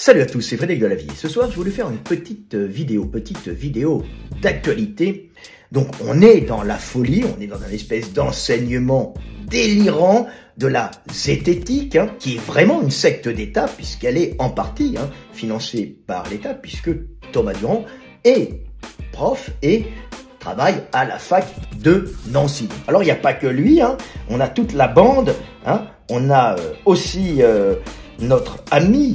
Salut à tous, c'est Frédéric Delavie. Ce soir, je voulais faire une petite vidéo d'actualité. Donc, on est dans la folie, on est dans une espèce d'enseignement délirant de la zététique, qui est vraiment une secte d'État, puisqu'elle est en partie financée par l'État, puisque Thomas Durand est prof et travaille à la fac de Nancy. Alors, il n'y a pas que lui, on a toute la bande, on a aussi notre ami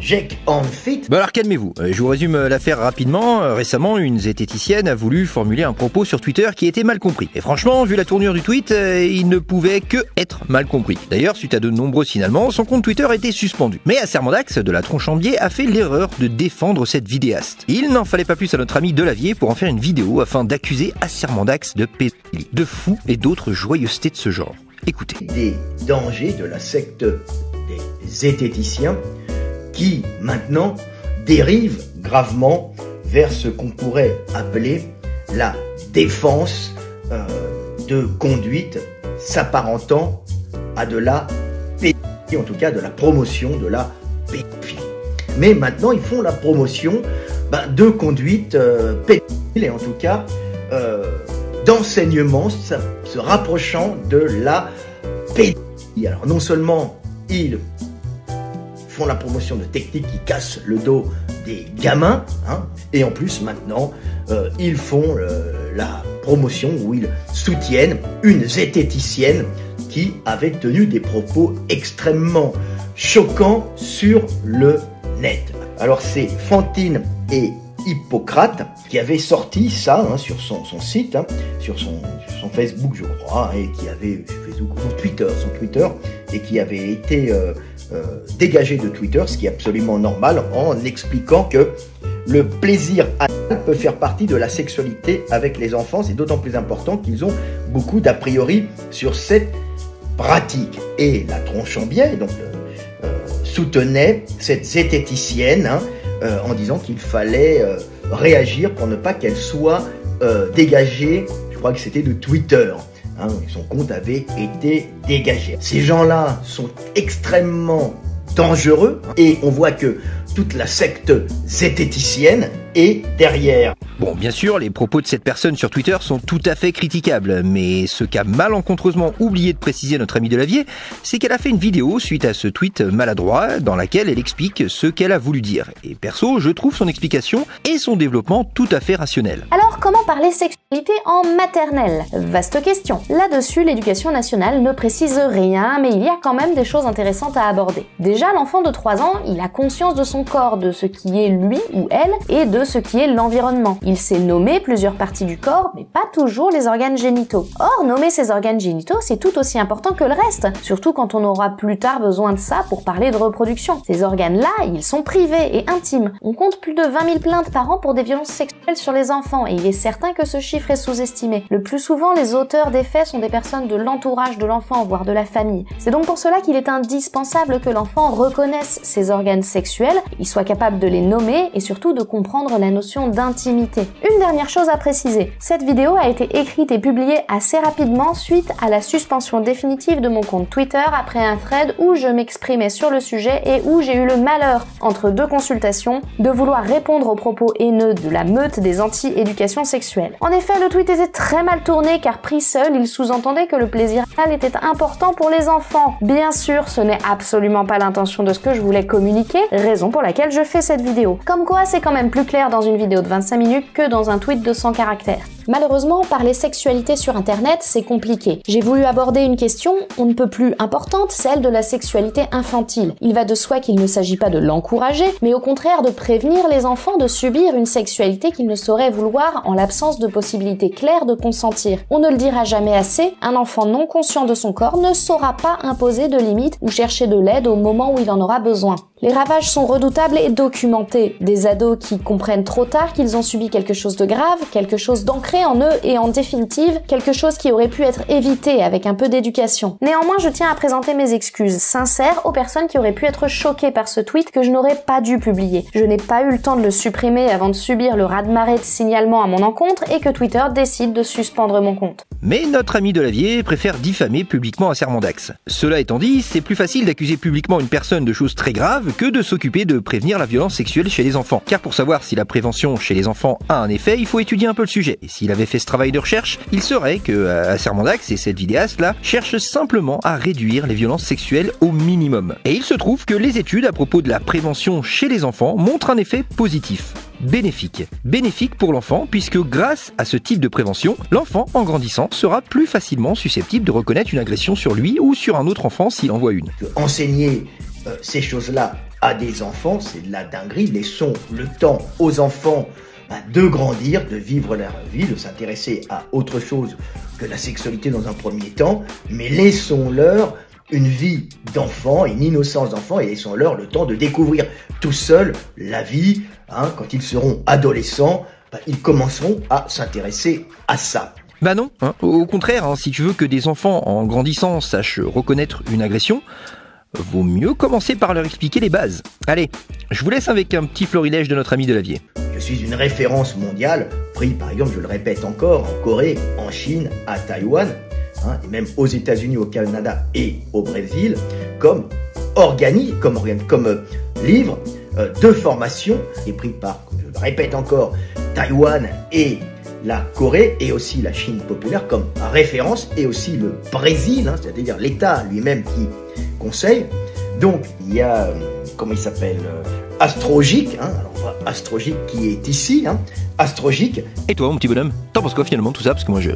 Jake Enfit. Bon alors calmez-vous, je vous résume l'affaire rapidement. Récemment, une zététicienne a voulu formuler un propos sur Twitter qui était mal compris. Et franchement, vu la tournure du tweet, il ne pouvait que être mal compris. D'ailleurs, suite à de nombreux signalements, son compte Twitter a été suspendu. Mais Assermendax de la Tronchambier a fait l'erreur de défendre cette vidéaste. Il n'en fallait pas plus à notre ami Delavier pour en faire une vidéo afin d'accuser Assermendax de pédophilie, de fou et d'autres joyeusetés de ce genre. Écoutez. Des dangers de la secte des zététiciens qui maintenant dérive gravement vers ce qu'on pourrait appeler la défense de conduite s'apparentant à de la pédophilie, en tout cas de la promotion de la pédophilie. Mais maintenant ils font la promotion de conduite pédophile et en tout cas d'enseignement se rapprochant de la pédophilie. Alors non seulement ils font la promotion de techniques qui cassent le dos des gamins, et en plus maintenant ils font la promotion où ils soutiennent une zététicienne qui avait tenu des propos extrêmement choquants sur le net. Alors c'est Fantine et Hippocrate qui avait sorti ça sur son site, sur son Facebook je crois, et qui avait son Twitter, et qui avait été dégagé de Twitter, ce qui est absolument normal, en expliquant que le plaisir anal peut faire partie de la sexualité avec les enfants. C'est d'autant plus important qu'ils ont beaucoup d'a priori sur cette pratique. Et la Tronchambier donc soutenait cette zététicienne en disant qu'il fallait réagir pour ne pas qu'elle soit dégagée, je crois que c'était de Twitter. Son compte avait été dégagé. Ces gens-là sont extrêmement dangereux et on voit que toute la secte zététicienne est derrière. Bon, bien sûr, les propos de cette personne sur Twitter sont tout à fait critiquables, mais ce qu'a malencontreusement oublié de préciser notre ami Delavier, c'est qu'elle a fait une vidéo suite à ce tweet maladroit dans laquelle elle explique ce qu'elle a voulu dire. Et perso, je trouve son explication et son développement tout à fait rationnel. Alors, comment parler sexualité en maternelle? Vaste question. Là-dessus, l'éducation nationale ne précise rien, mais il y a quand même des choses intéressantes à aborder. Déjà, l'enfant de 3 ans, il a conscience de son corps, de ce qui est lui ou elle, et de ce qui est l'environnement. Il sait nommer plusieurs parties du corps, mais pas toujours les organes génitaux. Or, nommer ces organes génitaux, c'est tout aussi important que le reste, surtout quand on aura plus tard besoin de ça pour parler de reproduction. Ces organes-là, ils sont privés et intimes. On compte plus de 20 000 plaintes par an pour des violences sexuelles sur les enfants, et il est certain que ce chiffre est sous-estimé. Le plus souvent, les auteurs des faits sont des personnes de l'entourage de l'enfant, voire de la famille. C'est donc pour cela qu'il est indispensable que l'enfant reconnaisse ses organes sexuels, il soit capable de les nommer, et surtout de comprendre la notion d'intimité. Une dernière chose à préciser, cette vidéo a été écrite et publiée assez rapidement suite à la suspension définitive de mon compte Twitter après un thread où je m'exprimais sur le sujet et où j'ai eu le malheur, entre 2 consultations, de vouloir répondre aux propos haineux de la meute des anti-éducation sexuelle. En effet, le tweet était très mal tourné car pris seul, il sous-entendait que le plaisir anal était important pour les enfants. Bien sûr, ce n'est absolument pas l'intention de ce que je voulais communiquer, raison pour laquelle je fais cette vidéo. Comme quoi, c'est quand même plus clair dans une vidéo de 25 minutes que dans un tweet de 100 caractères. Malheureusement, parler sexualité sur internet, c'est compliqué. J'ai voulu aborder une question on ne peut plus importante, celle de la sexualité infantile. Il va de soi qu'il ne s'agit pas de l'encourager, mais au contraire de prévenir les enfants de subir une sexualité qu'ils ne sauraient vouloir en l'absence de possibilités claires de consentir. On ne le dira jamais assez, un enfant non conscient de son corps ne saura pas imposer de limites ou chercher de l'aide au moment où il en aura besoin. Les ravages sont redoutables et documentés. Des ados qui comprennent comprennent trop tard qu'ils ont subi quelque chose de grave, quelque chose d'ancré en eux et en définitive, quelque chose qui aurait pu être évité avec un peu d'éducation. Néanmoins, je tiens à présenter mes excuses sincères aux personnes qui auraient pu être choquées par ce tweet que je n'aurais pas dû publier. Je n'ai pas eu le temps de le supprimer avant de subir le raz-de-marée de signalements à mon encontre et que Twitter décide de suspendre mon compte. Mais notre ami Delavier préfère diffamer publiquement Assermendax. Cela étant dit, c'est plus facile d'accuser publiquement une personne de choses très graves que de s'occuper de prévenir la violence sexuelle chez les enfants. Car pour savoir si la prévention chez les enfants a un effet, il faut étudier un peu le sujet. Et s'il avait fait ce travail de recherche, il saurait que Assermendax et cette vidéaste-là cherchent simplement à réduire les violences sexuelles au minimum. Et il se trouve que les études à propos de la prévention chez les enfants montrent un effet positif. Bénéfique. Bénéfique pour l'enfant puisque grâce à ce type de prévention, l'enfant en grandissant sera plus facilement susceptible de reconnaître une agression sur lui ou sur un autre enfant s'il en voit une. Enseigner ces choses-là à des enfants, c'est de la dinguerie. Laissons le temps aux enfants de grandir, de vivre leur vie, de s'intéresser à autre chose que la sexualité dans un premier temps, mais laissons-leur une vie d'enfant, une innocence d'enfant, et laissons-leur le temps de découvrir tout seuls la vie. Quand ils seront adolescents, ils commenceront à s'intéresser à ça. Bah non, au contraire, si tu veux que des enfants en grandissant sachent reconnaître une agression, vaut mieux commencer par leur expliquer les bases. Allez, je vous laisse avec un petit florilège de notre ami Delavier. Je suis une référence mondiale, pris par exemple, je le répète encore, en Corée, en Chine, à Taïwan, et même aux États-Unis, au Canada et au Brésil, comme livre de formation, et pris par, je le répète encore, Taïwan et la Corée et aussi la Chine populaire comme référence, et aussi le Brésil, c'est-à-dire l'État lui-même qui conseille. Donc il y a, comment il s'appelle, Astrogic, alors on voit Astrogic qui est ici, Astrogic. Et toi mon petit bonhomme, t'en penses quoi finalement tout ça? Parce que moi je...